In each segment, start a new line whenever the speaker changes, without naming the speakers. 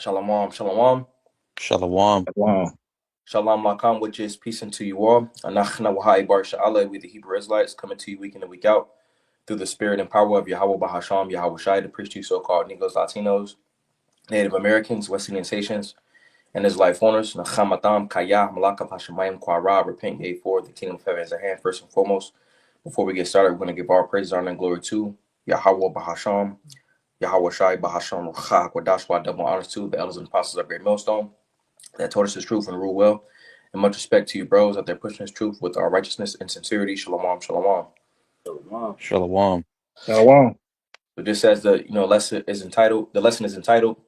Shalom, shalom.
Shalom.
Wow.
Shalom Lakam, which is peace unto you all. Anachna Wahai Bar Sha'ala, we the Hebrew Israelites, coming to you week in and week out through the spirit and power of Yahweh Bahasham, Yahweh Shai, to preach to you so-called Negroes, Latinos, Native Americans, West Indian Haitians, and Israelite foreigners. Nachamatam, Kaya, Malaka, Hashemayim, Kwara, repent ye for the kingdom of heaven is at hand, first and foremost. Before we get started, we're going to give our praise, honor, and glory to Yahweh Bahasham, Yahweh Shai, Bahasham, Rucha, Kwadashwa, double honors to the elders and apostles of Great Millstone that taught us his truth and rule well. And much respect to you, bros, out there pushing his truth with our righteousness and sincerity. Shalom, shalom.
Shalom.
Shalom.
Shalom.
So just as the lesson is entitled,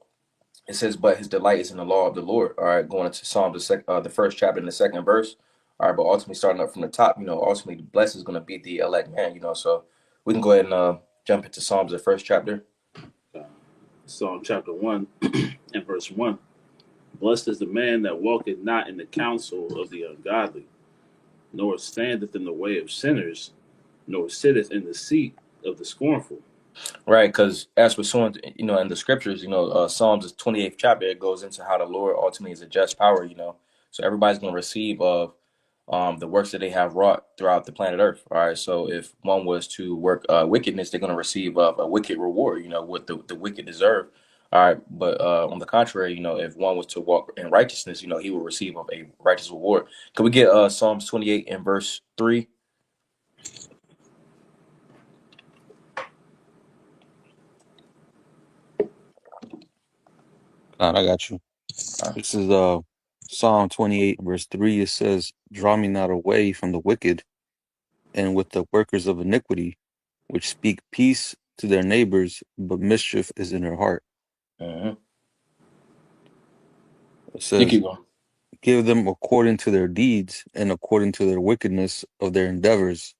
it says, "But his delight is in the law of the Lord." All right, going into Psalm the first chapter and the second verse. All right, but ultimately starting up from the top, ultimately the blessed is going to be the elect man. So we can go ahead and jump into Psalms the first chapter.
Psalm chapter 1 and verse 1. Blessed is the man that walketh not in the counsel of the ungodly, nor standeth in the way of sinners, nor sitteth in the seat of the scornful.
Right, because as we're showing, in the scriptures, Psalms 28th chapter, it goes into how the Lord ultimately is a just power. So everybody's going to receive of the works that they have wrought throughout the planet Earth. All right, so if one was to work wickedness, they're going to receive a wicked reward. What the wicked deserve. All right, but on the contrary, if one was to walk in righteousness, he will receive of a righteous reward. Can we get Psalms 28 and verse 3?
God, I got you. This is Psalm 28, verse 3. It says, "Draw me not away from the wicked, and with the workers of iniquity, which speak peace to their neighbors, but mischief is in their heart."
Mm-hmm.
It
You
says,
keep going.
"Give them according to their deeds, and according to their wickedness of their endeavors.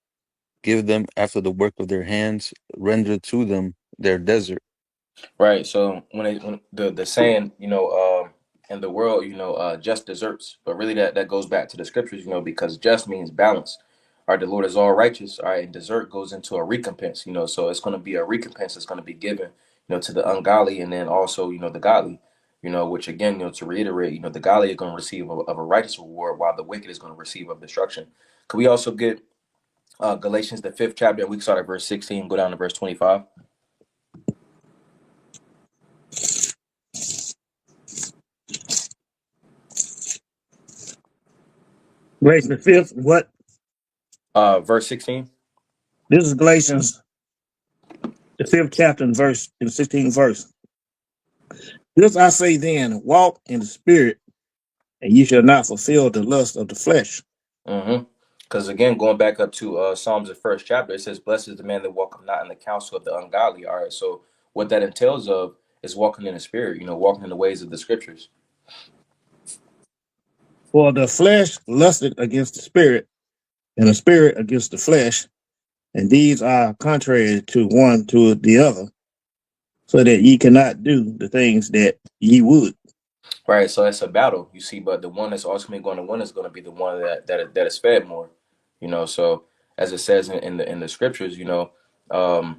Give them after the work of their hands. Render to them their desert."
Right. So when the saying, in the world, just deserts, but really that goes back to the scriptures, because just means balance. All right, the Lord is all righteous. All right, and desert goes into a recompense, so it's going to be a recompense that's going to be given, to the ungodly, and then also, the godly, which again, to reiterate, the godly are going to receive of a righteous reward, while the wicked is going to receive of destruction. Could we also get Galatians the fifth chapter, and we can start at verse 16, go down to verse 25.
Galatians the fifth. What?
Verse 16.
This is Galatians the fifth chapter and verse in the 16th verse. This I say then, walk in the spirit, and ye shall not fulfill the lust of the flesh.
Mm-hmm. Because again, going back up to Psalms the first chapter, it says, "Blessed is the man that walketh not in the counsel of the ungodly." All right, so what that entails of is walking in the spirit, walking in the ways of the scriptures.
For the flesh lusted against the spirit, and the spirit against the flesh, and these are contrary to one to the other, so that ye cannot do the things that ye would.
Right, so it's a battle, but the one that's ultimately going to win is going to be the one that is fed more, So as it says in the scriptures, John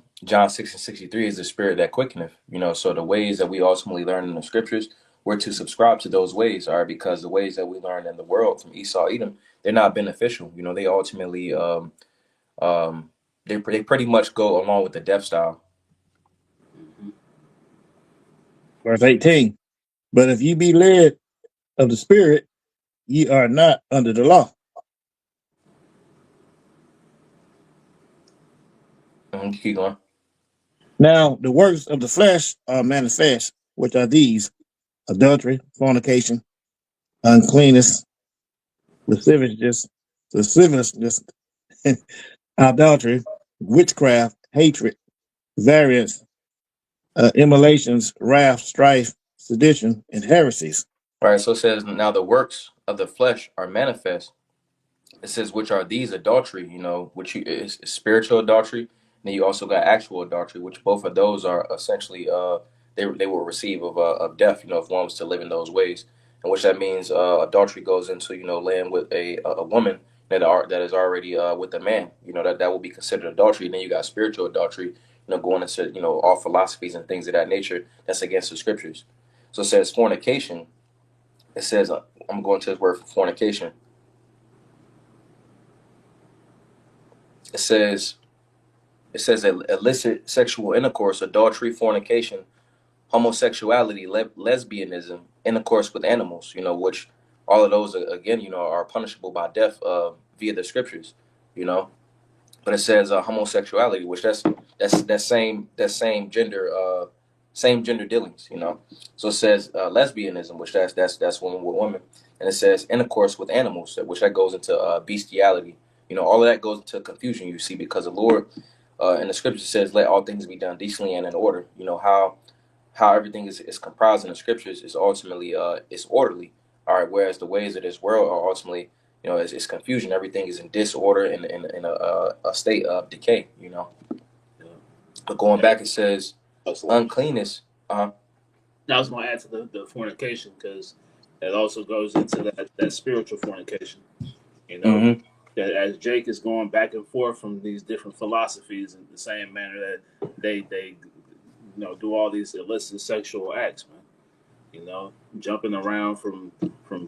6:63 is the spirit that quickeneth, So the ways that we ultimately learn in the scriptures, we're to subscribe to those ways, all right, because the ways that we learn in the world from Esau, Edom, they're not beneficial. They ultimately um, they pretty much go along with the death style.
Verse 18. But if ye be led of the spirit, ye are not under the law.
Keep going.
Now the works of the flesh are manifest, which are these: adultery, fornication, uncleanness, lasciviousness, idolatry, witchcraft, hatred, variance, immolations, wrath, strife, sedition, and heresies.
All right, so it says, now the works of the flesh are manifest. It says, which are these: adultery, which is spiritual adultery. And then you also got actual adultery, which both of those are essentially they will receive of death, if one was to live in those ways. And which that means adultery goes into laying with a woman that is already with a man. That will be considered adultery. And then you got spiritual adultery, going into all philosophies and things of that nature that's against the scriptures. So it says fornication. It says, I'm going to this word for fornication. It says illicit sexual intercourse, adultery, fornication, homosexuality, lesbianism, intercourse with animals, which all of those, again, are punishable by death via the scriptures, you know. But it says homosexuality, which that's same gender dealings, So it says lesbianism, which that's women with women, and it says intercourse with animals, which that goes into bestiality. All of that goes into confusion. You see, because the Lord in the scripture says, "Let all things be done decently and in order." How everything is comprised in the scriptures is ultimately it's orderly. All right, whereas the ways of this world are ultimately, it's confusion. Everything is in disorder and in a state of decay.
Yeah.
But going
Yeah.
back, it says uncleanness.
Now I was going to add to the fornication, because that also goes into that spiritual fornication.
Mm-hmm.
That as Jake is going back and forth from these different philosophies in the same manner that they do all these illicit sexual acts, man. Jumping around from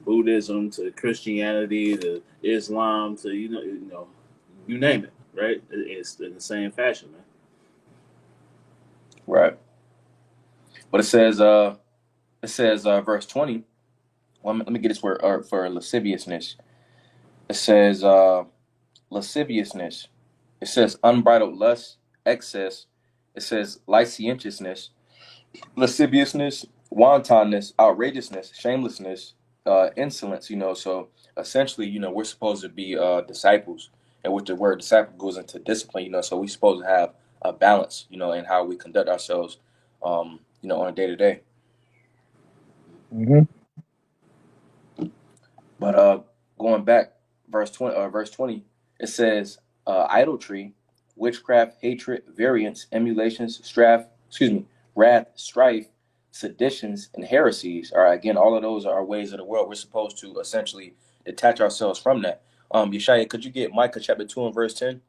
Buddhism to Christianity to Islam to you name it, right? It's in the same fashion, man.
Right. But it says verse 20. Well, let me get this word for lasciviousness. It says lasciviousness. It says unbridled lust, excess. It says licentiousness, lasciviousness, wantonness, outrageousness, shamelessness, insolence. So essentially, we're supposed to be disciples, and with the word disciple goes into discipline. So we're supposed to have a balance, in how we conduct ourselves, on a day to day. But going back, verse 20, it says idolatry, witchcraft, hatred, variance, emulations, wrath, strife, seditions, and heresies. All right, again, all of those are ways of the world. We're supposed to essentially detach ourselves from that. Yeshaya, could you get Micah chapter 2 and verse 10?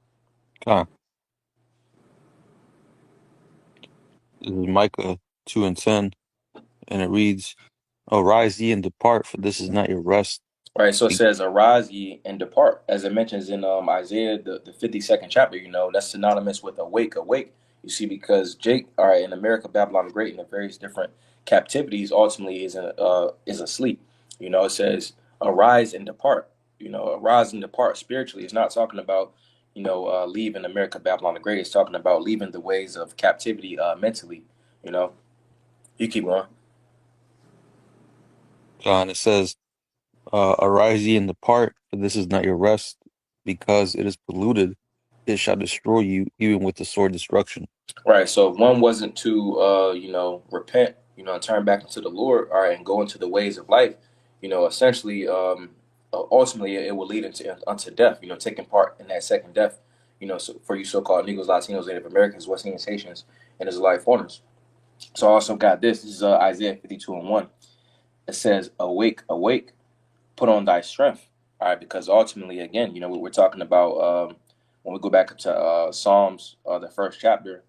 This is Micah 2:10, and it reads, "Arise ye and depart, for this is not your rest."
All right, so it says, "Arise ye and depart," as it mentions in Isaiah the 52nd chapter. That's synonymous with awake, awake. You see, because Jake, all right, in America, Babylon the Great, in the various different captivities, ultimately is asleep. It says, "Arise and depart." Arise and depart spiritually. It's not talking about leaving America, Babylon the Great. It's talking about leaving the ways of captivity mentally. You keep going.
And it says, "Arise ye and depart, for this is not your rest, because it is polluted. It shall destroy you, even with the sword destruction."
Right. So if one wasn't to, repent, and turn back into the Lord, all right, and go into the ways of life, essentially, ultimately, it will lead unto death. Taking part in that second death. So for you so-called Negroes, Latinos, Native Americans, West Indians, Haitians, and Israelite foreigners. So I also got this. This is Isaiah 52 and 1. It says, "Awake, awake, put on thy strength." All right, because ultimately, again, we're talking about when we go back to Psalms, the first chapter.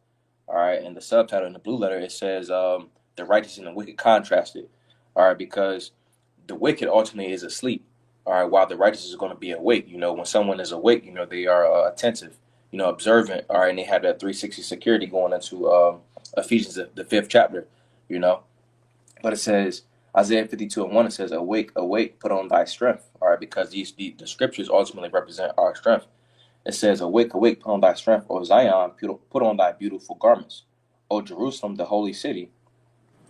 All right, and the subtitle in the blue letter, it says the righteous and the wicked contrasted. All right, because the wicked ultimately is asleep. All right, while the righteous is going to be awake. When someone is awake, they are attentive, observant. All right, and they have that 360 security going into Ephesians, the 5th chapter. You know, but it says Isaiah 52 and 1. It says, "Awake, awake, put on thy strength." All right, because the scriptures ultimately represent our strength. It says, "Awake, awake, put on thy strength, O Zion, put on thy beautiful garments, O Jerusalem, the holy city."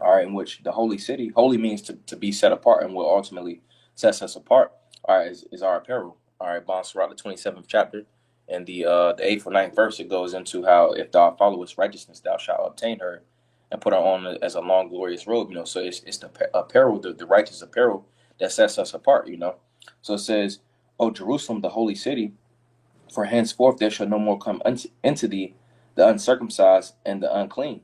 All right, in which the holy city, holy means to be set apart, and what ultimately sets us apart, all right, is our apparel. All right, Bonsarab, the 27th chapter, and the 8th or 9th verse, it goes into how if thou followest righteousness, thou shalt obtain her, and put her on as a long, glorious robe. So it's the apparel, the righteous apparel that sets us apart. So it says, "O Jerusalem, the holy city, for henceforth there shall no more come into thee the uncircumcised and the unclean."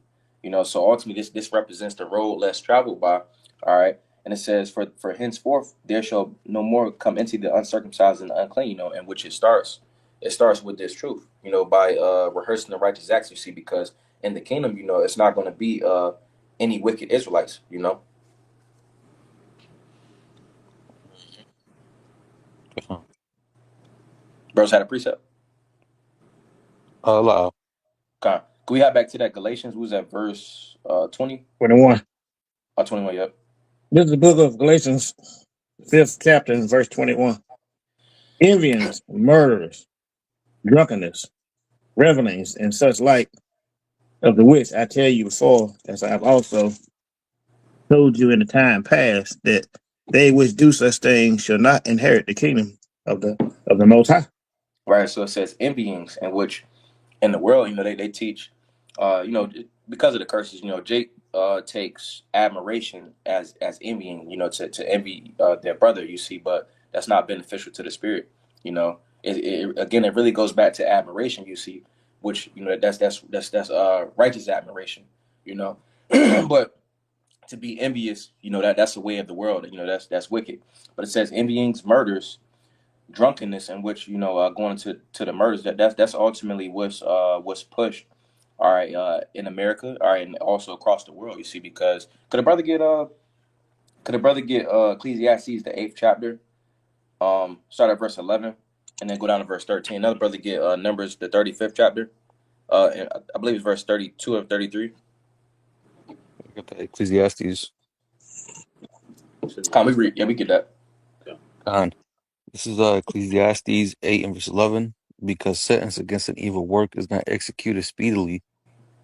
So ultimately this represents the road less traveled by. All right. And it says, for henceforth there shall no more come into the uncircumcised and the unclean, in which it starts. It starts with this truth, by rehearsing the righteous acts, you see, because in the kingdom, it's not going to be any wicked Israelites.
Uh,
Bro's had a precept.
allow.
Con. Can we hop back to that Galatians? Who's that verse 20?
21.
21, yep.
This is the book of Galatians, 5th chapter, and verse 21. Envyings, murders, drunkenness, revelings, and such like, of the which I tell you before, as I have also told you in the time past, that they which do such things shall not inherit the kingdom of the Most High.
Right. So it says envyings, in which in the world, they teach, because of the curses, Jake takes admiration as envying, to envy their brother, you see, but that's not beneficial to the spirit, again, it really goes back to admiration, you see, which, that's righteous admiration, you know, but to be envious, that's the way of the world, that's wicked. But it says envyings, murders, drunkenness, in which going to the murders, that's ultimately what's pushed, all right, in America, all right, and also across the world, you see, because could a brother get Ecclesiastes, the 8th chapter, start at verse 11 and then go down to verse 13. Another brother get Numbers, the 35th chapter, and I believe it's verse 32 or 33.
I got the Ecclesiastes.
Come, we read, yeah, we get that.
Okay.
Con. This is Ecclesiastes 8 and verse 11. Because sentence against an evil work is not executed speedily,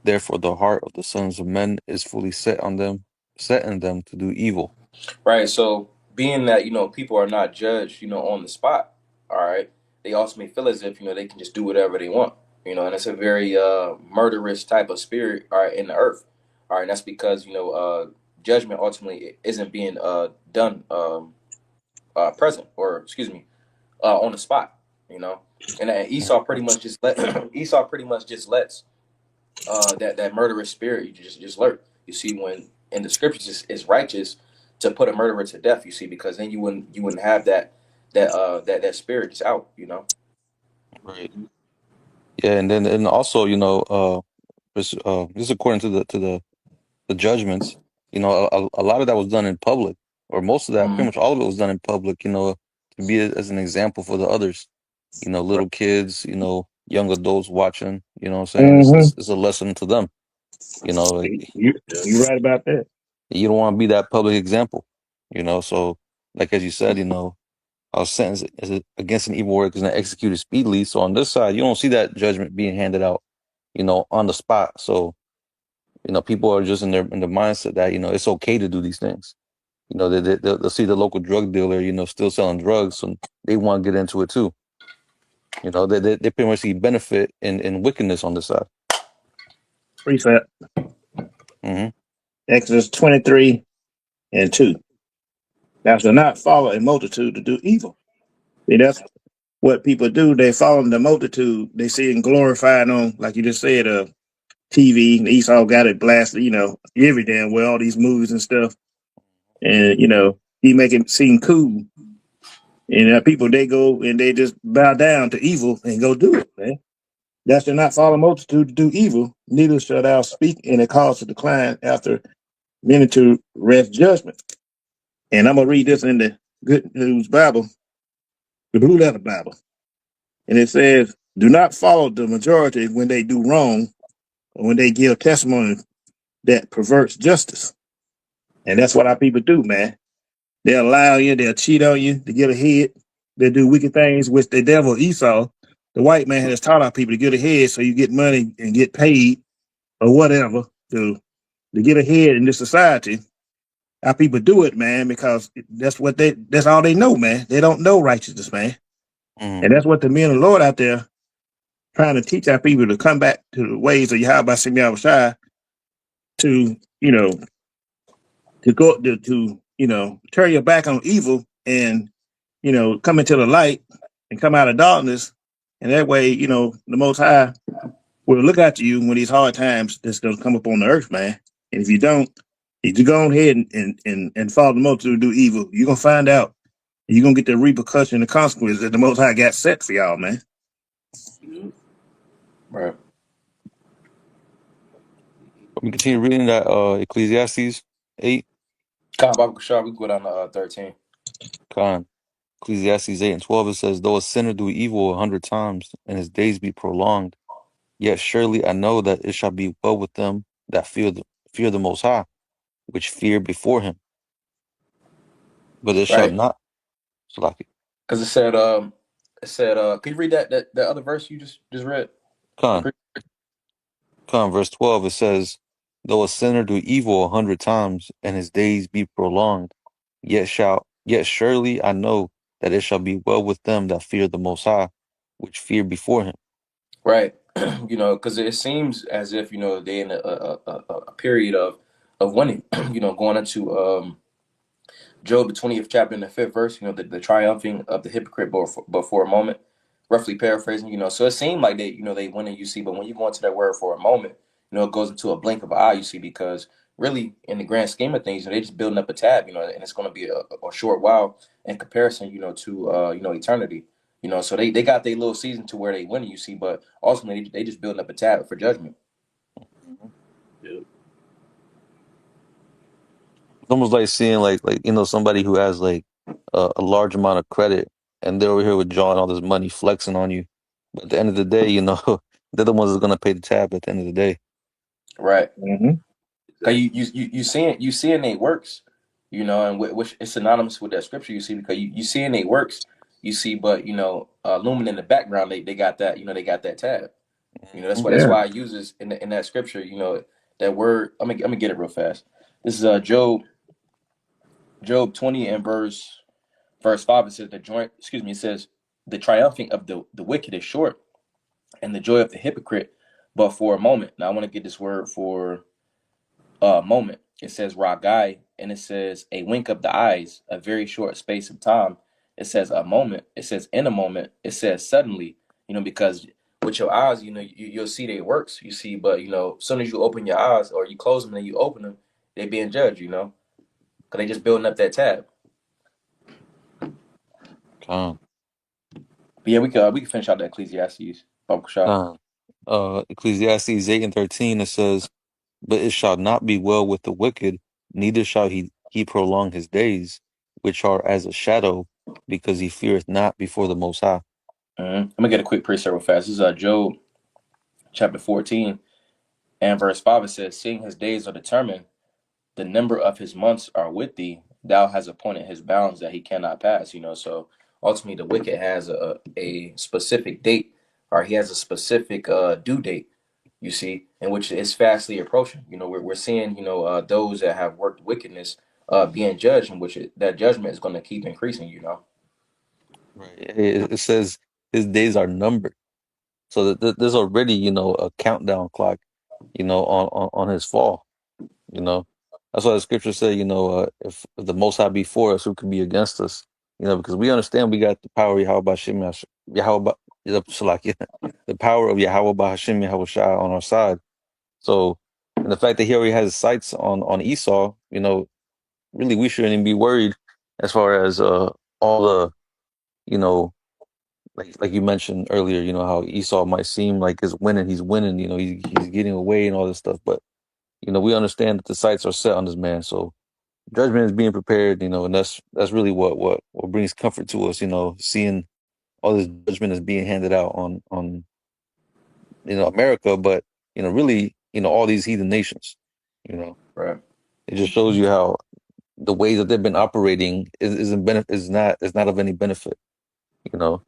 therefore the heart of the sons of men is fully set in them to do evil.
Right. So being that, people are not judged, on the spot, all right, they also may feel as if, they can just do whatever they want, and it's a very murderous type of spirit, all right, in the earth. All right, and that's because, judgment ultimately isn't being done present, or excuse me, on the spot, And Esau pretty much just let Esau pretty much just lets that murderous spirit, you just lurk. You see, when in the scriptures it's righteous to put a murderer to death. You see, because then you wouldn't have that spirit just out.
Right. Yeah, and also, this is according to the judgments. A lot of that was done in public, or most of that, pretty
Mm-hmm.
much all of it was done in public. To be as an example for the others.
Right.
Little kids, young adults watching. You know what I'm saying?
Mm-hmm.
It's a lesson to them. Like,
Yeah.
You're right about that.
you don't want to be that public example. So like as you said, our sentence is against an evil work is not executed speedily. So on this side, you don't see that judgment being handed out, on the spot. So people are just in the mindset that it's okay to do these things. They'll see the local drug dealer, still selling drugs, so they want to get into it too. They pretty much see benefit in wickedness on this side.
Precept,
Hmm.
Exodus 23 and 2. Thou shalt not follow a multitude to do evil. See, that's what people do. They follow the multitude. They see it glorified on, like you just said, TV. Esau got it blasted, every damn well, all these movies and stuff. And, he make it seem cool. And people, they go and they just bow down to evil and go do it, man. Thou shalt not follow a multitude to do evil, neither shalt thou speak in a cause to decline after many to rest judgment. And I'm going to read this in the Good News Bible, the Blue Letter Bible. And it says, do not follow the majority when they do wrong or when they give testimony that perverts justice. And that's what our people do, man. They'll lie on you, they'll cheat on you to get ahead. They do wicked things, which the devil Esau, the white man, has taught our people to get ahead so you get money and get paid or whatever to get ahead in this society. Our people do it, man, because that's all they know, man. They don't know righteousness, man.
Hmm.
And that's what the men of the Lord out there trying to teach our people to come back to the ways of Yahweh Shem Yahushua to, to go to turn your back on evil and, come into the light and come out of darkness. And that way, the Most High will look at you when these hard times that's going to come up on the earth, man. And if you don't, if you go ahead and follow the multitude to do evil, you're going to find out. You're going to get the repercussion and the consequences that the Most High got set for y'all, man.
Yeah.
Right.
We continue reading that Ecclesiastes 8.
Come, Baba Kashar, we go down to 13.
Con. Ecclesiastes 8:12, it says, though a sinner do evil 100 times, and his days be prolonged, yet surely I know that it shall be well with them that fear the Most High, which fear before him. But it shall
Right.
not. Salaki.
Because it said, could you read that other verse you just read?
Con, verse 12, it says, though a sinner do evil 100 times, and his days be prolonged, yet surely I know that it shall be well with them that fear the Most High, which fear before him.
Right. Because it seems as if they in a period of winning. Going into Job, the 20th chapter and the 5th verse. The triumphing of the hypocrite, but for a moment, roughly paraphrasing. So it seemed like they winning. But when you go into that word for a moment, it goes into a blink of an eye. Because really, in the grand scheme of things, they're just building up a tab. And it's going to be a short while in comparison. To eternity. So they got their little season to where they win. But ultimately they just building up a tab for judgment.
Yeah.
It's almost like seeing like somebody who has like a large amount of credit, and they're over here withdrawing all this money, flexing on you. But at the end of the day, they're the ones that's gonna pay the tab at the end of the day.
Right.
Mm-hmm.
Cause you seeing they works, and which is synonymous with that scripture. Because you seeing they works, but looming in the background, they got that they got that tab. That's
Yeah.
why I uses in that scripture. That word. I'm gonna get it real fast. This is Job 20 and verse 5. It says the joint. Excuse me. It says the triumphing of the wicked is short, and the joy of the hypocrite, but for a moment. Now I want to get this word for moment. It says ragai, and it says a wink of the eyes, a very short space of time. It says a moment. It says in a moment. It says suddenly. Because with your eyes, you'll see their works. But as soon as you open your eyes or you close them and you open them, they being judged. Because they just building up that tab.
Con,
But yeah, we can finish out the Ecclesiastes. Baba Kashaf.
con. Ecclesiastes 8:13, it says, but it shall not be well with the wicked, neither shall he prolong his days, which are as a shadow, because he feareth not before the Most High.
I'm gonna get a quick precept real fast. This is Job chapter 14 and verse 5. It says, "Seeing his days are determined, the number of his months are with thee. Thou has appointed his bounds that he cannot pass." So ultimately, the wicked has a specific date, or he has a specific due date. In which is fastly approaching. We're seeing those that have worked wickedness being judged, in which that judgment is going to keep increasing.
Right. It says his days are numbered. So there's already, a countdown clock, on his fall. That's why the scripture say, if the Most High be for us, who can be against us? Because we understand we got the power of Yahweh Hashem, Yahweh, Shalak, the power of Yahweh Hashem, Yahweh Shai on our side. So, and the fact that he already has his sights on Esau, really we shouldn't even be worried as far as all the, you know, like you mentioned earlier, how Esau might seem like he's winning, he's getting away and all this stuff, but we understand that the sights are set on this man, so judgment is being prepared, and that's really what brings comfort to us, seeing all this judgment is being handed out on America, but really, all these heathen nations, you know,
Right.
it just shows you how the way that they've been operating is not of any benefit, you know.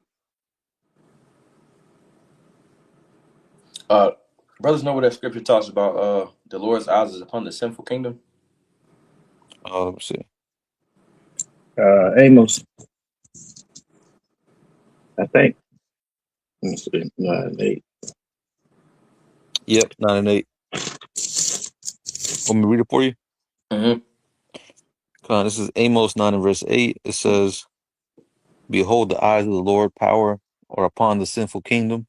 Uh, Brothers know what that scripture talks about. The Lord's eyes is upon the sinful kingdom.
Let me see.
Amos, I think. Let me see. 9:8.
Yep, 9 and 8. Want me to read it for you?
Mm-hmm.
This is Amos 9 and verse 8. It says, behold, the eyes of the Lord power are upon the sinful kingdom,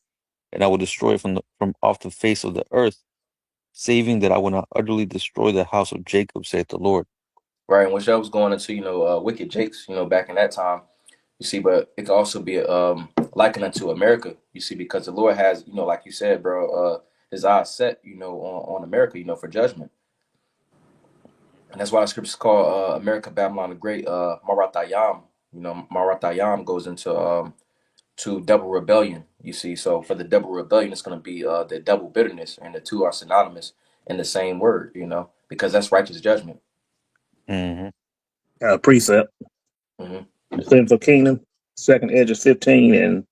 and I will destroy it from off the face of the earth, saving that I will not utterly destroy the house of Jacob, saith the Lord.
Right, and which I was going into, wicked jakes, back in that time. But it could also be likened unto America. Because the Lord has, like you said, bro, his eyes set, on America, for judgment. And that's why the scriptures call America Babylon the Great, Maratayam, You know, Maratayam goes into to double rebellion. You see, so for the double rebellion, it's going to be the double bitterness, and the two are synonymous in the same word. You know, because that's righteous judgment.
Hmm.
Precept.
Hmm.
The sinful kingdom, second Edges 15 and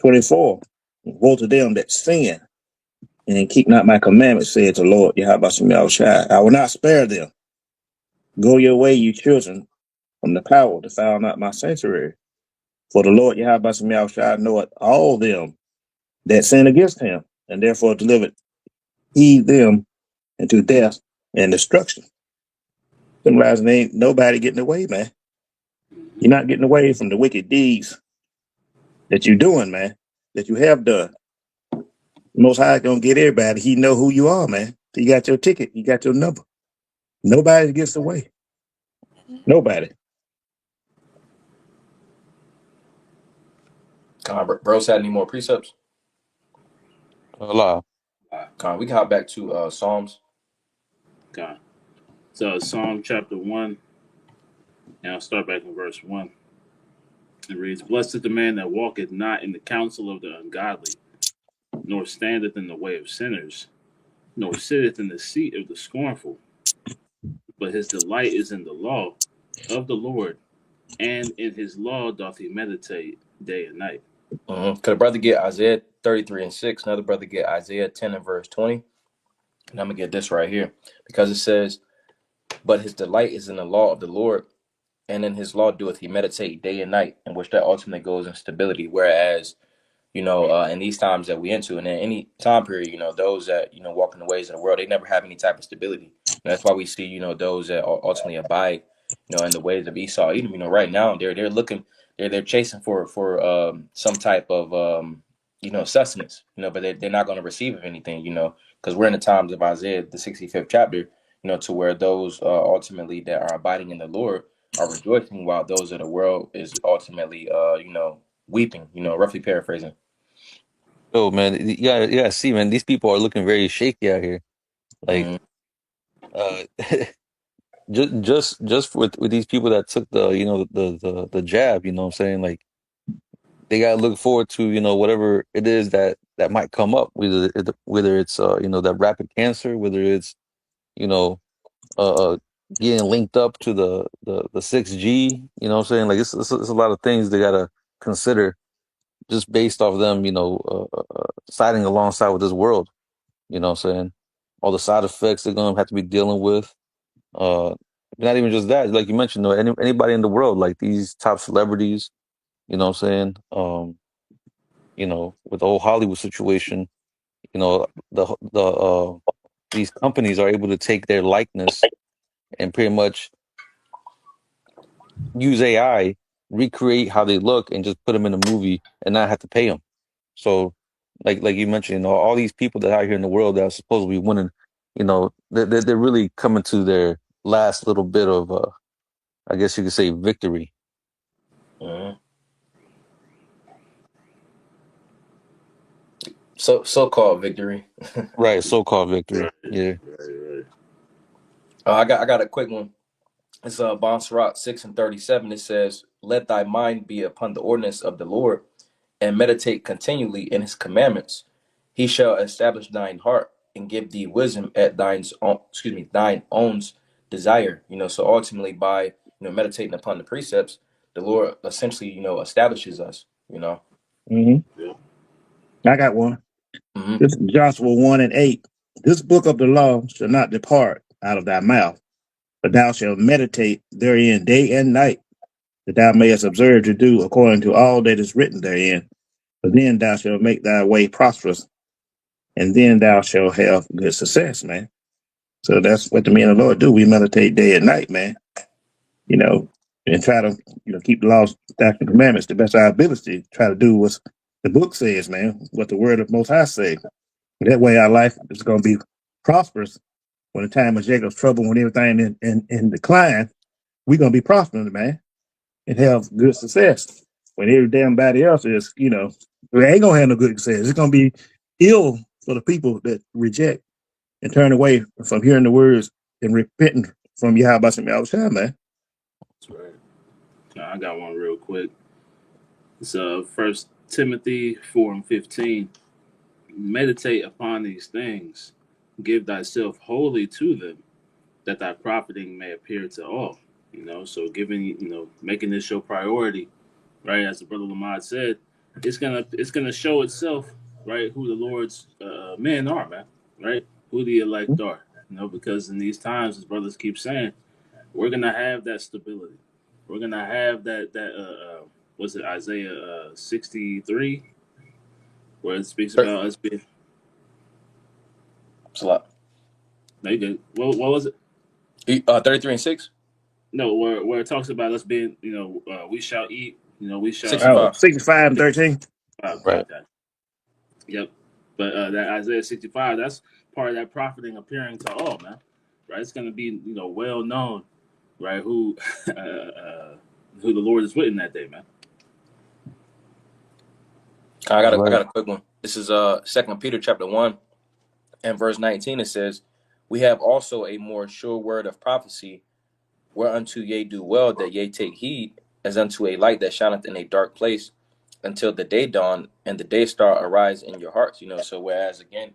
24. Woe to them that sin and keep not my commandments, said the Lord Yahweh Shai. I will not spare them. Go your way, you children, from the power, defile not my sanctuary. For the Lord Yahweh Shai knoweth all them that sin against him, and therefore delivered he them into death and destruction. Symbolizing ain't nobody getting away, man. You're not getting away from the wicked deeds that you're doing, man, that you have done. Most High gonna get everybody. He know who you are, man. You got your ticket. You got your number. Nobody gets away. Nobody.
Bros had any more precepts?
Allah.
We can hop back to Psalms.
God. So Psalm chapter 1, and I'll start back in verse 1. It reads, Blessed is the man that walketh not in the counsel of the ungodly, nor standeth in the way of sinners, nor sitteth in the seat of the scornful. But his delight is in the law of the Lord, and in his law doth he meditate day and night.
Could a brother get Isaiah 33 and 6? Another brother get Isaiah 10 and verse 20. And I'm going to get this right here. Because it says, but his delight is in the law of the Lord, and in his law doeth he meditate day and night, in which that ultimately goes in stability. Whereas, you know, in these times that we into, and in any time period, you know, those that, you know, walk in the ways of the world, they never have any type of stability. And that's why we see, you know, those that ultimately abide, you know, in the ways of Esau. Even, you know, right now they're looking, they're chasing for some type of you know, sustenance, you know, but they're not going to receive of anything, you know, because we're in the times of Isaiah, the 65th chapter, you know, to where those ultimately that are abiding in the Lord are rejoicing, while those of the world is ultimately you know, weeping, you know, roughly paraphrasing.
Oh man, yeah. See, man, these people are looking very shaky out here. Like,
Mm-hmm.
uh, just with these people that took the, you know, the jab. You know what I'm saying? Like, they gotta look forward to, you know, whatever it is that might come up. Whether it's you know, that rapid cancer, whether it's, you know, getting linked up to the 6G. You know what I'm saying? Like, it's a lot of things they gotta consider just based off them, you know, siding alongside with this world. You know what I'm saying? All the side effects they're gonna have to be dealing with. Uh, Not even just that, like you mentioned, though, anybody in the world, like these top celebrities, you know what I'm saying? You know, with the whole Hollywood situation, you know, these companies are able to take their likeness and pretty much use AI, recreate how they look, and just put them in a movie and not have to pay them. So, like you mentioned, you know, all these people that are out here in the world that are supposed to be winning, you know, they're really coming to their last little bit of, I guess you could say, victory.
Mm-hmm. So-called victory.
Right, so-called
Right,
victory. Yeah.
right.
I got a quick one. It's Bonsarat 6 and 37. It says, let thy mind be upon the ordinance of the Lord, and meditate continually in his commandments. He shall establish thine heart and give thee wisdom at thine own desire. You know, so ultimately by, you know, meditating upon the precepts, the Lord essentially, you know, establishes us, you know.
hmm
Yep.
I got one.
Mm-hmm.
This is Joshua 1 and 8. This book of the law shall not depart out of thy mouth, but thou shalt meditate therein day and night, that thou mayest observe to do according to all that is written therein. For then thou shalt make thy way prosperous, and then thou shalt have good success, man. So that's what the men of the Lord do. We meditate day and night, man. You know, and try to, you know, keep the laws, statutes, and commandments the best of our ability. Try to do what the book says, man. What the word of Most High say. That way, our life is going to be prosperous. When the time of Jacob's trouble, when everything in decline, we're going to be prospering, man, and have good success. When every damn body else is, you know, we ain't going to have no good success. It's going to be ill for the people that reject and turn away from hearing the words and repenting from Yahweh Shem Yahushua, man.
That's right. I got one real quick. It's 1 Timothy 4:15. Meditate upon these things, give thyself wholly to them, that thy profiting may appear to all. So making this your priority, right? As the brother Lamad said, it's gonna show itself, right? Who the Lord's men are, man, right? Who the elect are, because in these times, as brothers keep saying, we're gonna have that stability. We're gonna have that was it Isaiah 63, where it speaks about us being.
It's a lot.
No, you good. What was it?
33:6.
No, where it talks about us being, we shall eat, we shall
65.
65 and 13.
Right.
Okay. Yep. But that Isaiah 65, that's part of that profiting appearing to all, man. Right? It's going to be, well known, right? Who the Lord is with in that day, man.
I got a quick one. This is 2 Peter chapter 1 and verse 19. It says, "We have also a more sure word of prophecy, whereunto ye do well that ye take heed, as unto a light that shineth in a dark place, until the day dawn and the day star arise in your hearts." So whereas again,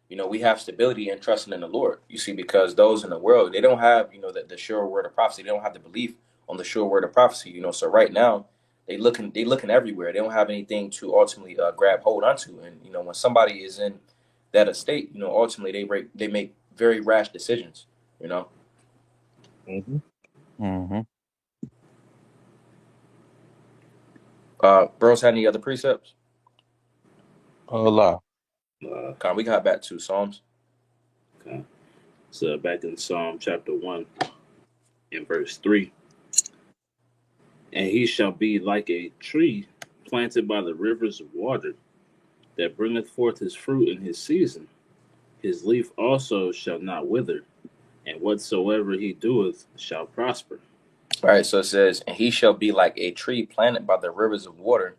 we have stability and trusting in the Lord. You see, because those in the world, they don't have, the sure word of prophecy. They don't have the belief on the sure word of prophecy. So right now, they looking everywhere. They don't have anything to ultimately grab hold onto. And when somebody is in that estate, ultimately they make very rash decisions.
Mm-hmm.
Mm-hmm.
Bros, had any other precepts?
Allah.
We got back to Psalms.
Okay. So back in Psalm chapter 1 and verse 3. "And he shall be like a tree planted by the rivers of water, that bringeth forth his fruit in his season. His leaf also shall not wither, and whatsoever he doeth shall prosper."
All right, so it says, "And he shall be like a tree planted by the rivers of water,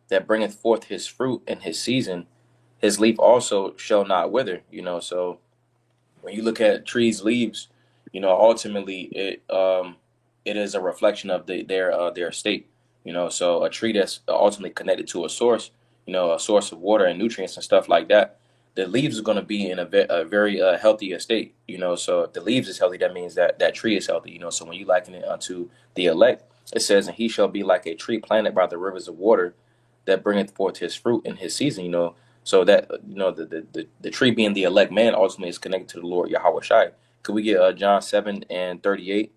that bringeth forth his fruit in his season. His leaf also shall not wither." So when you look at trees' leaves, ultimately it is a reflection of their state. So a tree that's ultimately connected to a source, a source of water and nutrients and stuff like that, the leaves are going to be in a very healthy state. So if the leaves is healthy, that means that tree is healthy. So when you liken it unto the elect, it says, "And he shall be like a tree planted by the rivers of water, that bringeth forth his fruit in his season." So that the tree being the elect man ultimately is connected to the Lord Yahweh Shai. Could we get John 7 and 38,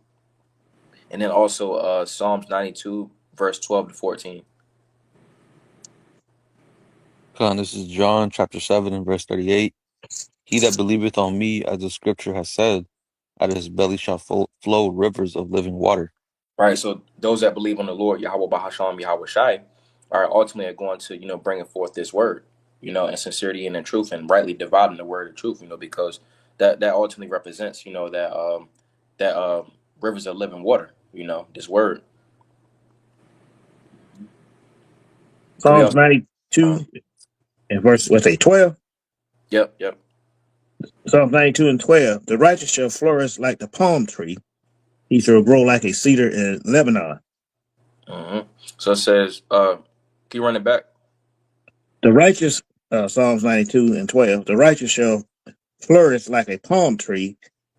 and then also Psalms 92 verse 12 to 14?
This is John chapter 7 and verse 38. "He that believeth on me, as the scripture has said, out of his belly shall flow rivers of living water."
Right. So those that believe on the Lord Yahweh Bahasham Yahweh Shai are ultimately going to bringing forth this word, in sincerity and in truth, and rightly dividing the word of truth. Because that ultimately represents that rivers of living water. This word.
Psalms 92 and verse, 12?
Yep.
Psalms 92 and 12. "The righteous shall flourish like the palm tree. He shall grow like a cedar in Lebanon."
Mm-hmm. So it says, can you run it back?
The righteous, Psalms 92 and 12. "The righteous shall flourish like a palm tree.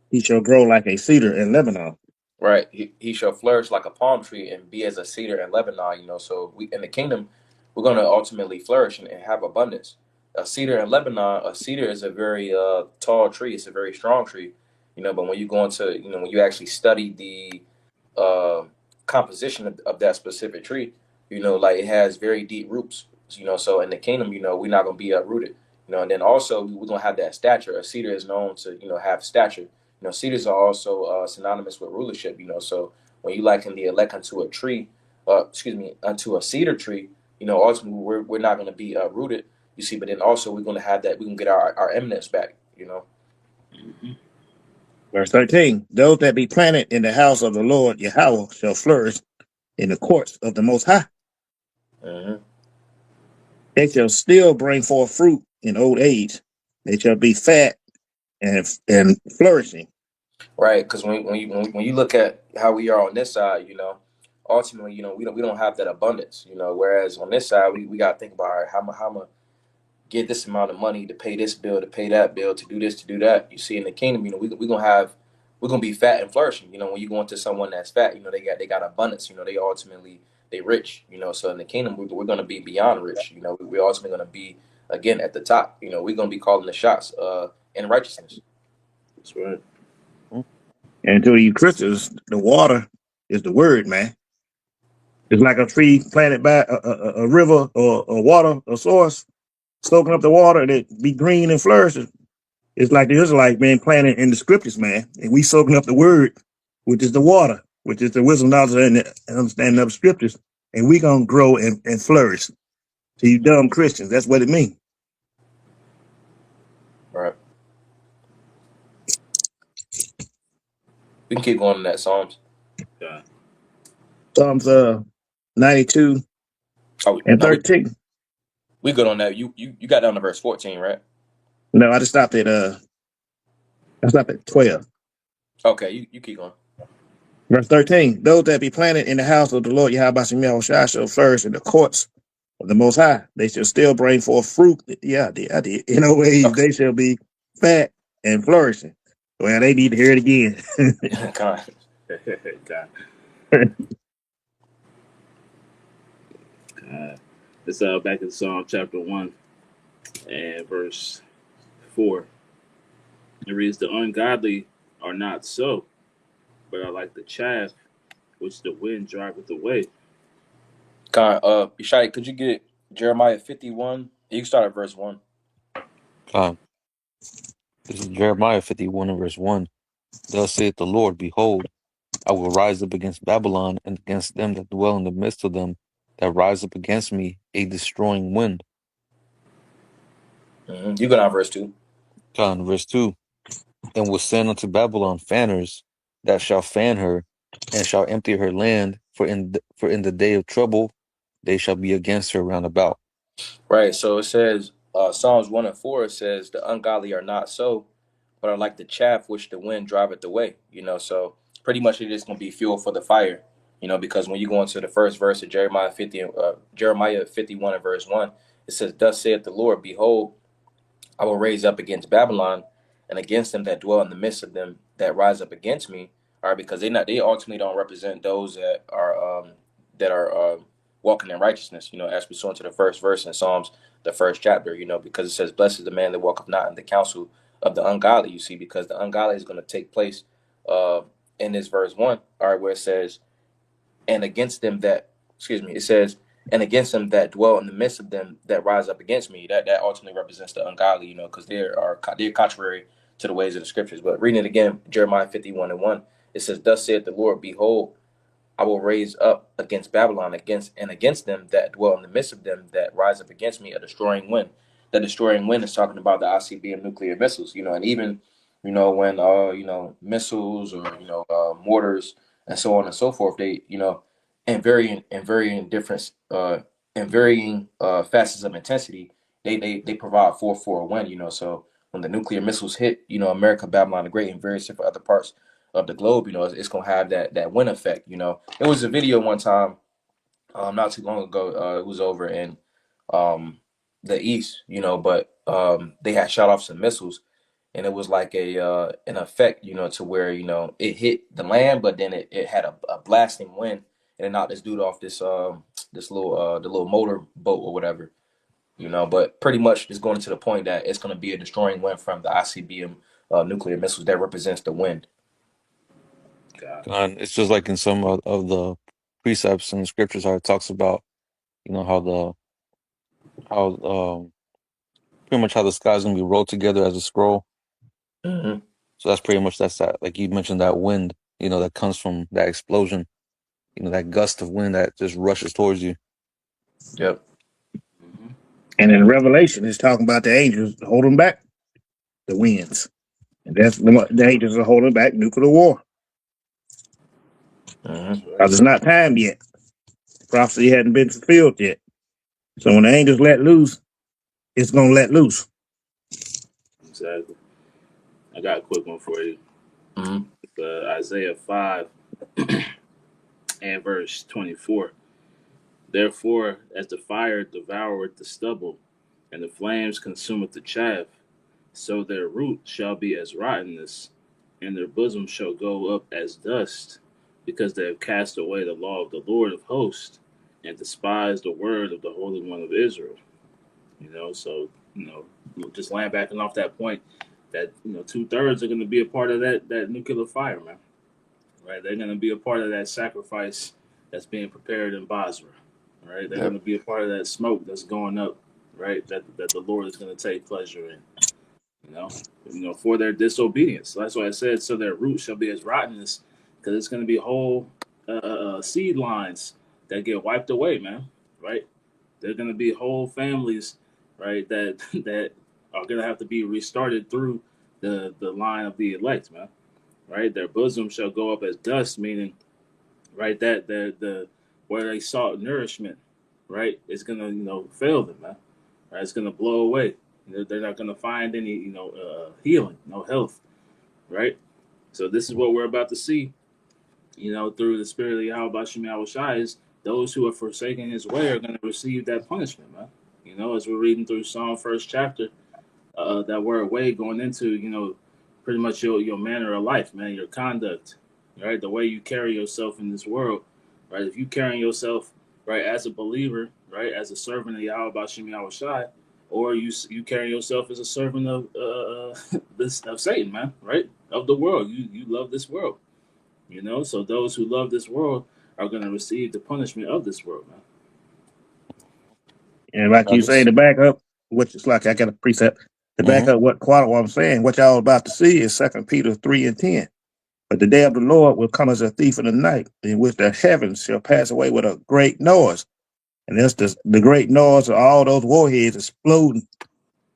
He shall grow like a cedar in Lebanon."
Right. He shall flourish like a palm tree and be as a cedar in Lebanon. So we in the kingdom, we're going to ultimately flourish and have abundance. A cedar in Lebanon, a cedar is a very tall tree. It's a very strong tree. But when you go into, when you actually study the uh, composition of that specific tree, like it has very deep roots. So in the kingdom, we're not going to be uprooted. And then also we're going to have that stature. A cedar is known to, have stature. Cedars are also synonymous with rulership. So when you liken the elect unto a tree, unto a cedar tree, ultimately we're not going to be rooted. You see, but then also we're going to have that. We can get our eminence back.
Mm-hmm.
Verse 13. "Those that be planted in the house of the Lord Yahweh shall flourish in the courts of the Most High.
Mm-hmm.
They shall still bring forth fruit in old age. They shall be fat and flourishing."
Right, because when you look at how we are on this side, ultimately, we don't have that abundance, whereas on this side, we got to think about, all right, how am I get this amount of money to pay this bill, to pay that bill, to do this, to do that. You see, in the kingdom, we're gonna be fat and flourishing. When you go into someone that's fat, they got abundance. They rich. So in the kingdom, we're gonna be beyond rich. We're ultimately gonna be again at the top. We're gonna be calling the shots in righteousness.
That's right.
And to you Christians, the water is the word, man. It's like a tree planted by a river or a water, a source, soaking up the water and it be green and flourishing. It's like the Israelites being planted in the scriptures, man. And we soaking up the word, which is the water, which is the wisdom, knowledge, and the understanding of the scriptures. And we going to grow and flourish. To you dumb Christians, that's what it means.
Right. We can keep going in that Psalms.
Yeah.
Psalms 92 and
No,
13.
we good on that. You got down to verse 14, right?
No, I stopped at 12.
Okay, you keep going.
Verse 13. Those that be planted in the house of the Lord Yahweh Shai shall flourish in the courts of the Most High. They shall still bring forth fruit. Yeah, I did. In a way,
Okay.
they shall be fat and flourishing. Well, they need to hear it again.
God.
God. Let's back in Psalm chapter 1 and verse 4. It reads, "The ungodly are not so, but are like the chaff which the wind driveth away."
God, Yeshai, could you get Jeremiah 51? You can start at verse 1.
God, this is Jeremiah 51 and verse 1. Thus saith the Lord, Behold, I will rise up against Babylon and against them that dwell in the midst of them, that rise up against me, a destroying wind.
You go down verse 2.
God, verse 2. And will send unto Babylon fanners that shall fan her, and shall empty her land, for in the day of trouble they shall be against her round about.
Right. So it says, Psalms 1 and 4, it says, the ungodly are not so, but are like the chaff which the wind driveth away. So pretty much it is going to be fuel for the fire, because when you go into the first verse of Jeremiah 51 and verse 1, it says, Thus saith the Lord, Behold, I will raise up against Babylon and against them that dwell in the midst of them that rise up against me. All right, because they ultimately don't represent those that are walking in righteousness, as we saw into the first verse in Psalms, the first chapter, because it says, Blessed is the man that walketh not in the counsel of the ungodly, you see, because the ungodly is going to take place in this verse 1, all right, where it says, and against them that, it says, and against them that dwell in the midst of them that rise up against me. That ultimately represents the ungodly, because they're contrary to the ways of the scriptures. But reading it again, Jeremiah 51 and 1, it says, Thus saith the Lord, Behold, I will raise up against Babylon, against them that dwell in the midst of them that rise up against me, a destroying wind. The destroying wind is talking about the ICBM nuclear missiles, and even, when missiles or mortars and so on and so forth, they in varying different in varying facets of intensity, they provide for a wind, So when the nuclear missiles hit, America, Babylon the Great, and various different other parts of the globe, it's gonna have that wind effect. There was a video one time, not too long ago. It was over in the east, but they had shot off some missiles, and it was like an effect, to where it hit the land, but then it had a blasting wind, and it knocked this dude off this little the little motor boat or whatever. But pretty much it's going to the point that it's going to be a destroying wind from the ICBM nuclear missiles that represents the wind.
God.
God, it's just like in some of the precepts and scriptures how it talks about, how pretty much how the sky's gonna be rolled together as a scroll.
Mm-hmm.
So that's pretty much that. Like you mentioned, that wind, that comes from that explosion, that gust of wind that just rushes towards you.
Yep.
Mm-hmm.
And in Revelation, it's talking about the angels holding back the winds. And that's the angels are holding back nuclear war.
Mm-hmm.
That's right.
Because it's not time yet. Prophecy hadn't been fulfilled yet. So when the angels let loose, it's going to let loose.
Exactly. I got a quick one for you.
Mm-hmm.
Isaiah 5 And verse 24. Therefore, as the fire devoureth the stubble, and the flames consumeth the chaff, so their root shall be as rottenness, and their bosom shall go up as dust, because they have cast away the law of the Lord of hosts, and despised the word of the Holy One of Israel. So just laying back and off that point, that 2/3 are going to be a part of that nuclear fire, man. Right? They're going to be a part of that sacrifice that's being prepared in Basra. Right? They're going to be a part of that smoke that's going up. Right? That the Lord is going to take pleasure in. For their disobedience. So that's why I said, so their root shall be as rottenness, because it's going to be whole seed lines that get wiped away, man. Right? They're going to be whole families, right? That that are going to have to be restarted through the line of the elect, man. Right? Their bosom shall go up as dust, meaning, right, that the where they sought nourishment, right, it's going to fail them, man. Right? It's going to blow away. They're not going to find any healing, no health, right? So this is what we're about to see, through the spirit of Yahweh Bashim Yahushai, is those who are forsaking his way are going to receive that punishment, man. As we're reading through Psalm first chapter, that word way going into, pretty much your manner of life, man, your conduct, right? The way you carry yourself in this world, right? If you carrying yourself, right, as a believer, right, as a servant of Yahweh Bashim Yahushai, or you carry yourself as a servant of of Satan, man, right? Of the world. You love this world. So those who love this world are going to receive the punishment of this world, man.
And like you say,
Others.
to back up, which is like I got a precept to back
Mm-hmm.
up what I'm saying. What y'all about to see is 2 Peter 3:10. But the day of the Lord will come as a thief in the night, in which the heavens shall pass away with a great noise. And that's the great noise of all those warheads exploding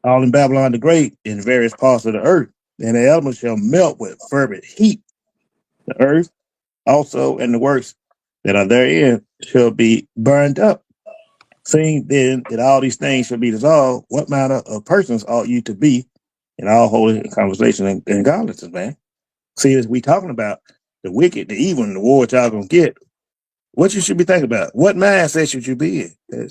all in Babylon the Great in various parts of the earth. And the elements shall melt with fervent heat. The earth also and the works that are therein shall be burned up. Seeing then that all these things shall be dissolved, what manner of persons ought you to be in all holy conversation and godliness, man? See, as we talking about the wicked, the evil, and the war that y'all gonna get, what you should be thinking about. What mindset should you be in?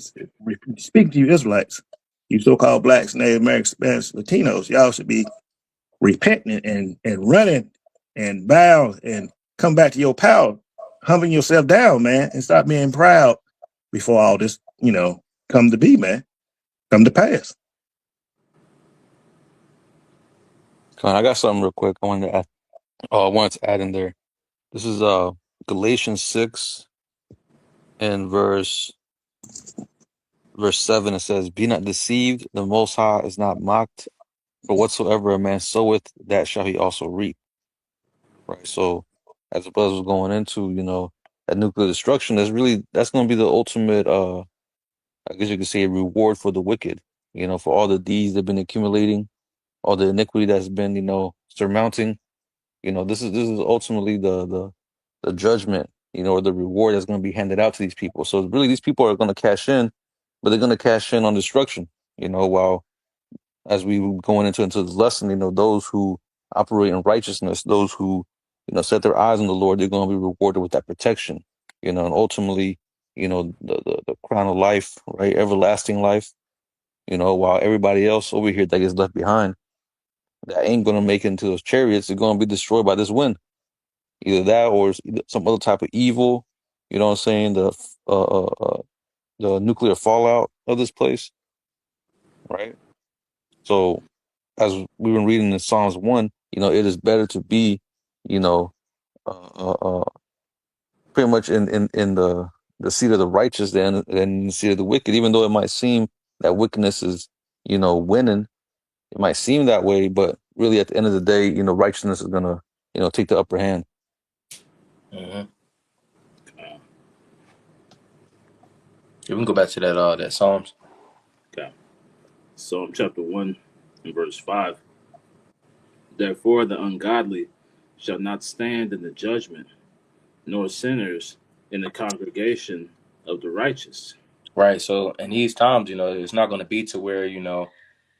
Speaking to you Israelites, you so-called blacks, Native Americans, Spanish, Latinos, y'all should be repenting and running and bow and come back to your power, humbling yourself down, man, and stop being proud before all this, come to be, man, come to pass.
Come on, I got something real quick. I wanted to add in there. This is Galatians 6 and verse 7. It says, "Be not deceived; the Most High is not mocked. For whatsoever a man soweth, that shall he also reap." Right. So, as the brother was going into, that nuclear destruction, that's going to be the ultimate. I guess you could say, a reward for the wicked. For all the deeds they've been accumulating, all the iniquity that's been, surmounting. This is ultimately the judgment, or the reward that's going to be handed out to these people. So really, these people are going to cash in, but they're going to cash in on destruction. While as we were going into this lesson, those who operate in righteousness, those who set their eyes on the Lord, they're going to be rewarded with that protection. And ultimately, the crown of life, right, everlasting life. While everybody else over here that gets left behind, that ain't going to make it into those chariots, they're going to be destroyed by this wind. Either that or some other type of evil. You know what I'm saying? The nuclear fallout of this place, right? So as we've been reading in Psalms 1, it is better to be, you know, uh, uh, pretty much in the seat of the righteous than in the seat of the wicked. Even though it might seem that wickedness is, winning, it might seem that way, but really at the end of the day, righteousness is gonna, take the upper hand.
Mm-hmm. You can go back to that Psalms.
Okay. Psalm chapter 1 and verse 5. Therefore the ungodly shall not stand in the judgment, nor sinners in the congregation of the righteous.
Right. So in these times, it's not going to be to where,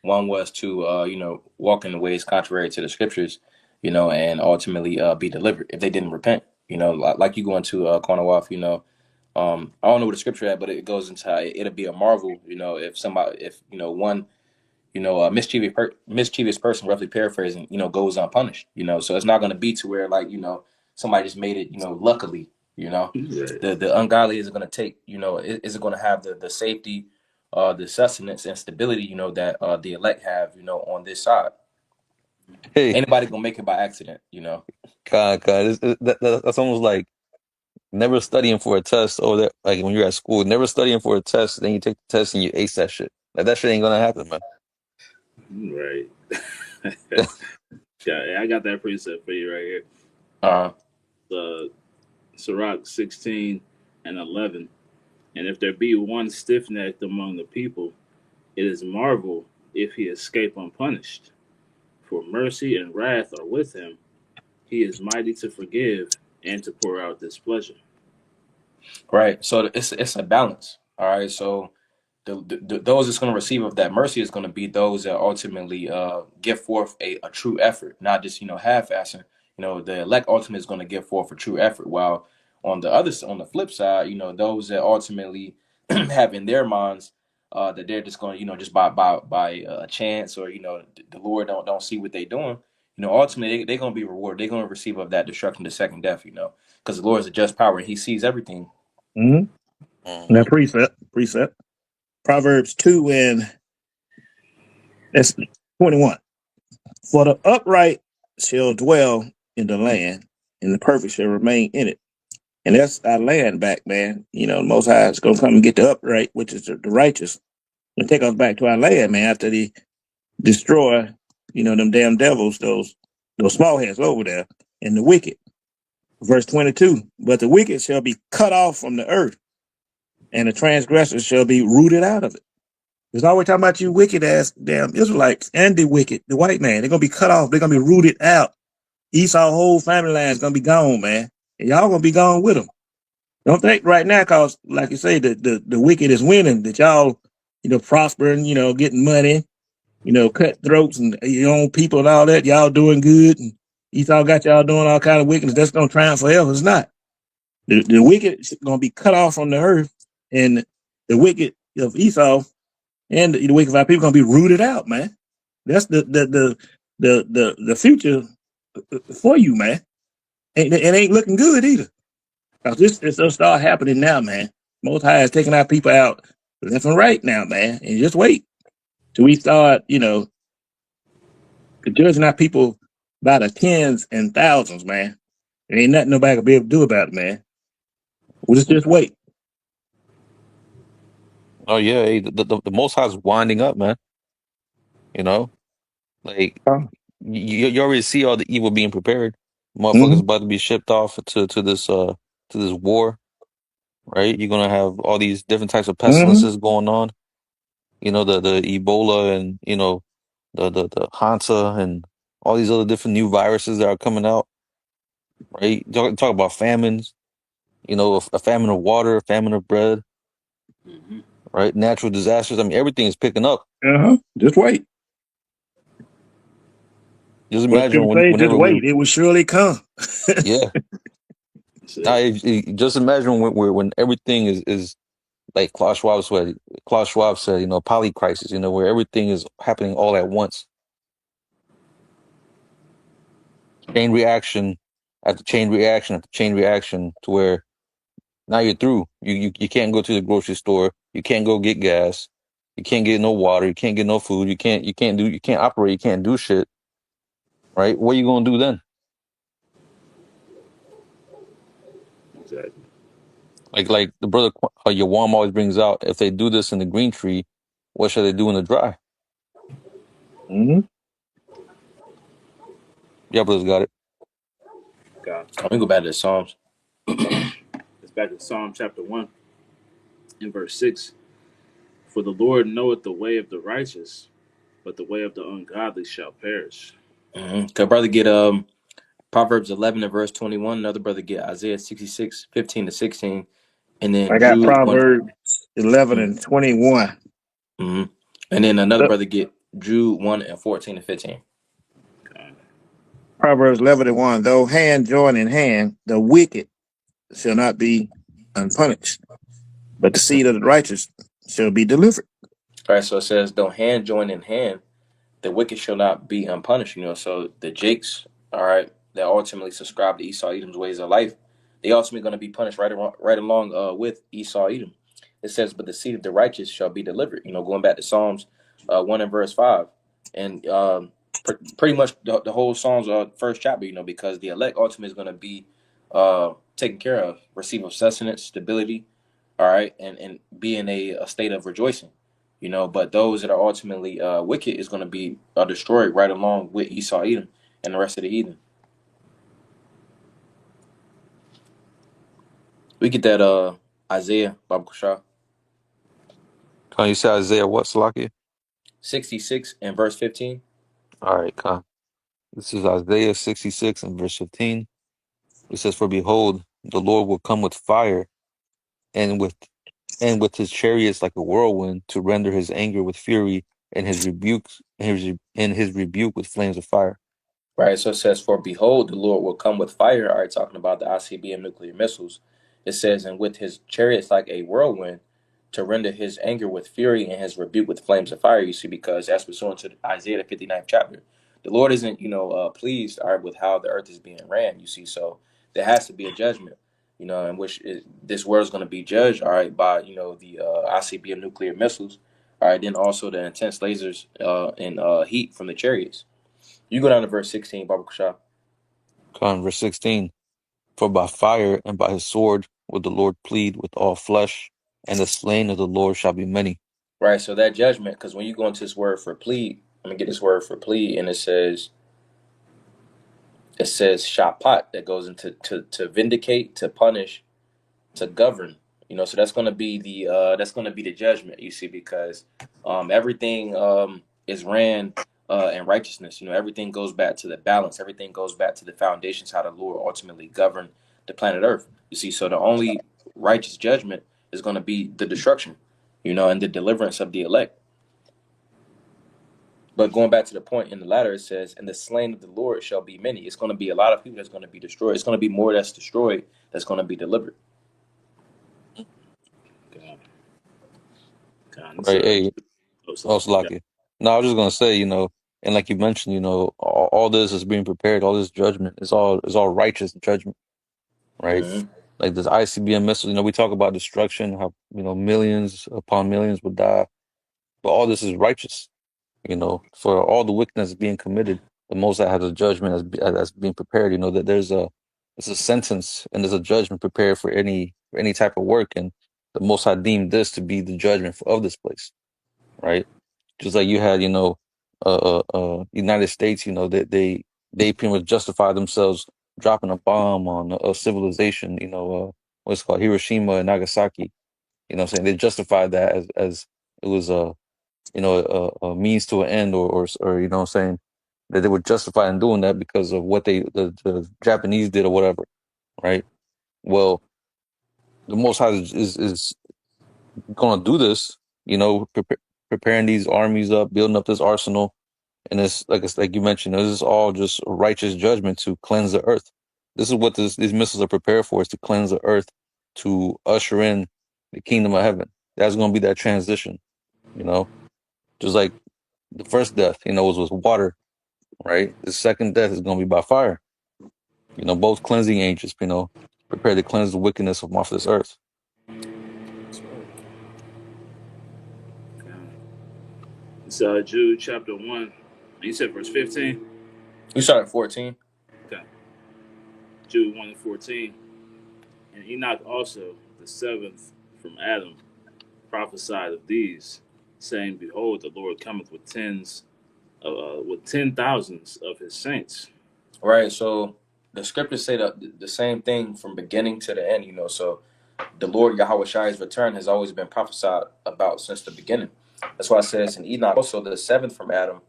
one was to, walk in the ways contrary to the scriptures, and ultimately be delivered if they didn't repent. You know, like you go into Cornwall, you know, I don't know where the scripture at, but it goes into how it'll be a marvel, you know, if you know one, you know, a mischievous person, roughly paraphrasing, you know, goes unpunished, you know, so it's not going to be to where like, you know, somebody just made it, you know, luckily, you know,
Right.
the ungodly is going to take, you know, is it going to have the safety, the sustenance and stability, you know, that the elect have, you know, on this side.
Hey,
Anybody gonna make it by accident, you know.
God, that's almost like never studying for a test or that like when you're at school, never studying for a test, then you take the test and you ace that shit. Like that shit ain't gonna happen, man.
Right. Yeah, I got that precept for you right here.
Uh,
The Sirach 16 and 11. And if there be one stiff necked among the people, it is marvel if he escape unpunished. For mercy and wrath are with him. He is mighty to forgive and to pour out displeasure.
right. So it's a balance. All right. So those that's going to receive of that mercy is going to be those that ultimately give forth a true effort, not just, you know, half-assing. You know, the elect ultimately is going to give forth a true effort, while on the flip side, you know, those that ultimately have in their minds that they're just going to, you know, just by a chance, or, you know, the Lord don't see what they're doing. You know, ultimately they're going to be rewarded. They're going to receive of that destruction, the second death. You know, because the Lord is a just power and He sees everything.
Mm-hmm.
Hmm.
Now precept. Proverbs 2 and that's 21. For the upright shall dwell in the land, and the perfect shall remain in it. And that's our land back, man. You know, the Most High is going to come and get the upright, which is the righteous, and take us back to our land, man, after they destroy, you know, them damn devils, those small heads over there, and the wicked. Verse 22, but the wicked shall be cut off from the earth, and the transgressors shall be rooted out of it. There's always talking about you wicked ass damn Israelites and the wicked, the white man. They're going to be cut off. They're going to be rooted out. Esau whole family line is going to be gone, man. And y'all going to be gone with them. Don't think right now, cause like you say, the wicked is winning. That y'all, you know, prospering, you know, getting money, you know, cut throats and your own people and all that. Y'all doing good, and Esau got y'all doing all kind of wickedness. That's gonna triumph forever. It's not. The wicked is gonna be cut off from the earth, and the wicked of Esau and the wicked of our people gonna be rooted out, man. That's the future for you, man. It ain't looking good either. Cause this will start happening now, man. Most High is taking our people out left and right now, man. And just wait till we start, you know, judging our people by the tens and thousands, man. There ain't nothing nobody can be able to do about it, man. We'll just wait.
Oh yeah, hey, the Most High's winding up, man. You know, like you already see all the evil being prepared. Motherfuckers
Mm-hmm.
about to be shipped off to this war, right? You're gonna have all these different types of
Mm-hmm.
pestilences going on. You know, the Ebola and you know the Hansa and all these other different new viruses that are coming out, right? Talk about famines. You know, a famine of water, a famine of bread,
Mm-hmm.
right? Natural disasters. I mean, everything is picking up.
Uh-huh. Just wait.
Just
What
imagine
people say, just
whenever we,
wait. It will surely come.
yeah.
That's it.
Just imagine when everything is like Klaus Schwab said, you know, poly crisis, you know, where everything is happening all at once. Chain reaction after chain reaction after chain reaction to where now you're through. You can't go to the grocery store. You can't go get gas. You can't get no water. You can't get no food. You can't operate. You can't do shit. Right? What are you gonna do then?
Exactly.
Like the brother Yawam always brings out. If they do this in the green tree, what should they do in the dry?
Mm-hmm.
Yeah, brothers got it.
God.
Let me go back to the Psalms.
It's back in Psalm chapter 1 and verse 6. For the Lord knoweth the way of the righteous, but the way of the ungodly shall perish.
Mm-hmm. Could brother get Proverbs 11 and verse 21? Another brother get Isaiah 66, 15 to 16, and then
I got
Jude 1.
Proverbs 11 and 21.
Mm-hmm. And then another
Uh,
brother get Jude 1 and 14 to 15.
God.
Proverbs 11:1. Though hand join in hand, the wicked shall not be unpunished, but the seed of the righteous shall be delivered.
All right, so it says, "Though hand join in hand, the wicked shall not be unpunished." So the Jakes, all right, that ultimately subscribe to Esau Edom's ways of life, they ultimately going to be punished right along with Esau Edom. It says, "But the seed of the righteous shall be delivered." Going back to Psalms 1 and verse 5, and pretty much the whole Psalms first chapter. Because the elect ultimately is going to be taken care of, receive of sustenance, stability, all right, and be in a state of rejoicing. But those that are ultimately wicked is going to be destroyed right along with Esau Edom and the rest of the heathen. We get that Isaiah Baba Kushah
Can you say Isaiah what, Salaki?
66 and verse 15.
All right, Con. This is Isaiah 66 and verse 15. It says, "For behold, the Lord will come with fire, and with his chariots like a whirlwind, to render his anger with fury, and his rebuke with flames of fire."
Right, so it says, "For behold, the Lord will come with fire." All right, talking about the ICBM nuclear missiles. It says, "And with his chariots like a whirlwind, to render his anger with fury and his rebuke with flames of fire." You see, because that's pursuant to Isaiah the 59th chapter. The Lord isn't, pleased, all right, with how the earth is being ran. You see, so there has to be a judgment, in which this world is going to be judged, all right, by the ICBM nuclear missiles, all right, then also the intense lasers and heat from the chariots. You go down to verse 16, Baba Kushah.
Con, verse 16. "For by fire and by his sword will the Lord plead with all flesh, and the slain of the Lord shall be many."
Right, so that judgment, because when you go into this word for plead, let me get this word for plead, and it says shapat, that goes into to vindicate, to punish, to govern. So that's gonna be the judgment. You see, because everything is ran in righteousness. Everything goes back to the balance. Everything goes back to the foundations, how the Lord ultimately governed the planet Earth. You see, so the only righteous judgment is going to be the destruction, and the deliverance of the elect. But going back to the point in the latter, it says, "And the slain of the Lord shall be many." It's going to be a lot of people that's going to be destroyed. It's going to be more that's destroyed that's going to be delivered.
God. God. It's
Right? Hey,
sorry.
oh, Salaki. No, I was just gonna say, and like you mentioned, all this is being prepared, all this judgment is all righteous judgment, right?
Mm-hmm.
Like this ICBM missile, we talk about destruction, how millions upon millions would die, but all this is righteous, for all the wickedness being committed. The Most High has a judgment that's being prepared. That there's a sentence and there's a judgment prepared for any type of work, and the Most High deemed this to be the judgment of this place, right? Just like you had, United States, that they pretty much justify themselves dropping a bomb on a civilization, what's it called, Hiroshima and Nagasaki. What I'm saying, they justified that as it was a means to an end, or what I'm saying, that they were justified in doing that because of what the Japanese did or whatever, right? Well, the Most High is going to do this, preparing these armies up, building up this arsenal. And it's like you mentioned, this is all just righteous judgment to cleanse the earth. This is what these missiles are prepared for, is to cleanse the earth, to usher in the kingdom of heaven. That's going to be that transition, you know, just like the first death, was with water, right? The second death is going to be by fire. Both cleansing angels, prepare to cleanse the wickedness from off this earth.
That's right. God. It's Jude chapter 1. You said verse 15?
We start at 14.
Okay. Jude 1 and 14. "And Enoch also, the seventh from Adam, prophesied of these, saying, Behold, the Lord cometh with 10,000s of his saints."
Right. So the scriptures say the same thing from beginning to the end. So the Lord Yahweh Shai's return has always been prophesied about since the beginning. That's why it says in Enoch, also the seventh from Adam,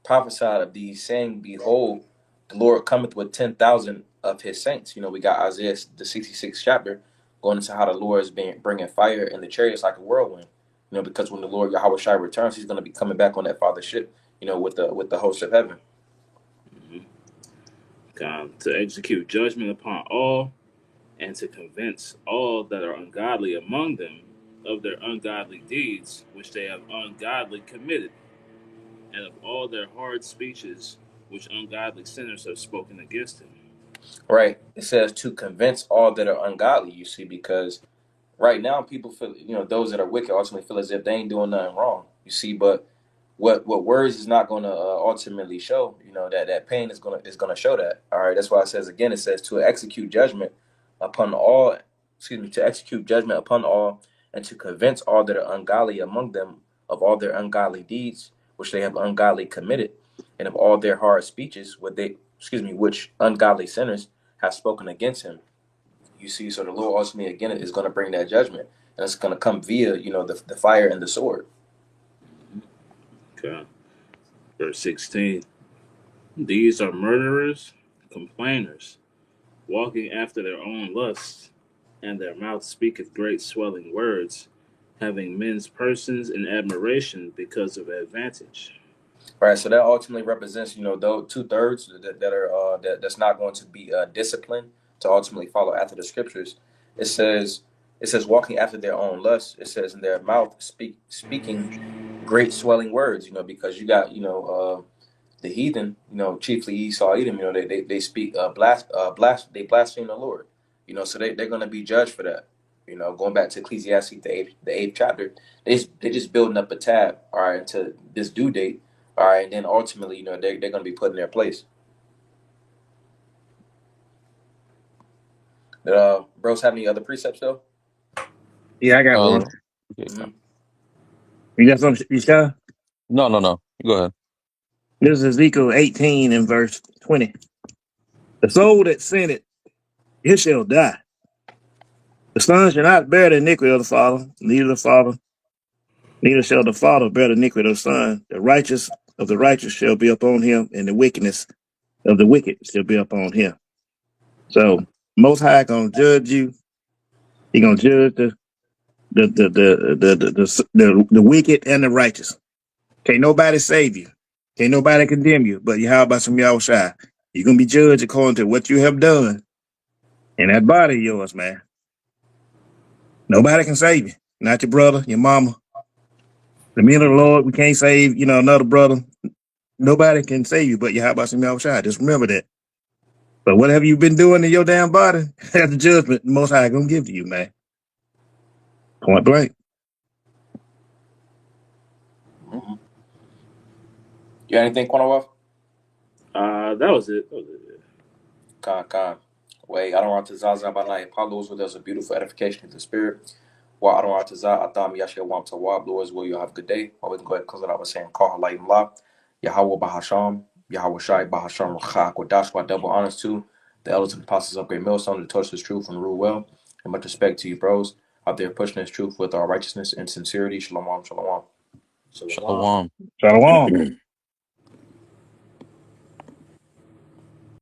prophesied of these, saying, "Behold, the Lord cometh with 10,000 of his saints." We got Isaiah the 66th chapter going into how the Lord is bringing fire in the chariots like a whirlwind. Because when the Lord Yahweh Shai returns, he's going to be coming back on that Father ship. With the host of heaven.
Mm-hmm. To execute judgment upon all, and to convince all that are ungodly among them of their ungodly deeds which they have ungodly committed, and of all their hard speeches which ungodly sinners have spoken against him.
Right. It says to convince all that are ungodly, you see, because right now people feel, those that are wicked ultimately feel as if they ain't doing nothing wrong, you see, but what words is not going to ultimately show, that pain is going to show that. All right, that's why it says again, it says to execute judgment upon all, to execute judgment upon all, and to convince all that are ungodly among them of all their ungodly deeds which they have ungodly committed, and of all their hard speeches which ungodly sinners have spoken against him. You see, so the Lord ultimately again is going to bring that judgment, and it's going to come via the fire and the sword.
Okay. Verse 16. These are murderers, complainers, walking after their own lusts, and their mouth speaketh great swelling words, having men's persons in admiration because of advantage.
Right, so that ultimately represents, those 2/3 that are that's not going to be disciplined to ultimately follow after the scriptures. It says walking after their own lusts. It says in their mouth speaking great swelling words. Because you got the heathen, chiefly Esau, Edom. They speak they blaspheme the Lord. So they're going to be judged for that. Going back to Ecclesiastes the eighth chapter, they just building up a tab, all right, to this due date. All right, and then ultimately, they're going to be put in their place. Bros, have any other precepts though?
Yeah, I got one.
Okay.
Mm-hmm.
You got something, Yeshua?
No. Go ahead.
This is Ezekiel 18 and verse 20. The soul that sinneth, it shall die. The son shall not bear the iniquity of the father, neither shall the father bear the iniquity of the son. The righteous of the righteous shall be upon him, and the wickedness of the wicked shall be upon him. So Most High gonna judge you. He gonna judge the wicked and the righteous. Can't nobody save you. Can't nobody condemn you. But how about some y'all shy? You're gonna be judged according to what you have done in that body of yours, man. Nobody can save you. Not your brother, your mama. The men of the Lord, we can't save, another brother. Nobody can save you, but how about some y'all shy? Just remember that. But whatever you've been doing in your damn body, that's the judgment the Most High gonna give to you, man. Point blank.
Mm-hmm. You got anything, Quanawaf?
That was it.
Khan. Wait, I don't want to Zaza Banai. Apollos with us a beautiful edification of the spirit. Well, I don't want to Za Adam Yashia want to Wab. Lord, will you have a good day? I would go ahead and close it out by saying, Call Halayim La, Yahweh Bahasham, Yahweh Shai Bahasham Rachak, Wadashwa, double honors to the elders and apostles of Great Millstone, to touch this truth and rule well. And much respect to you, bros, out there pushing this truth with our righteousness and sincerity. Shalom, shalom.
Shalom.
Shalom.
Shalom.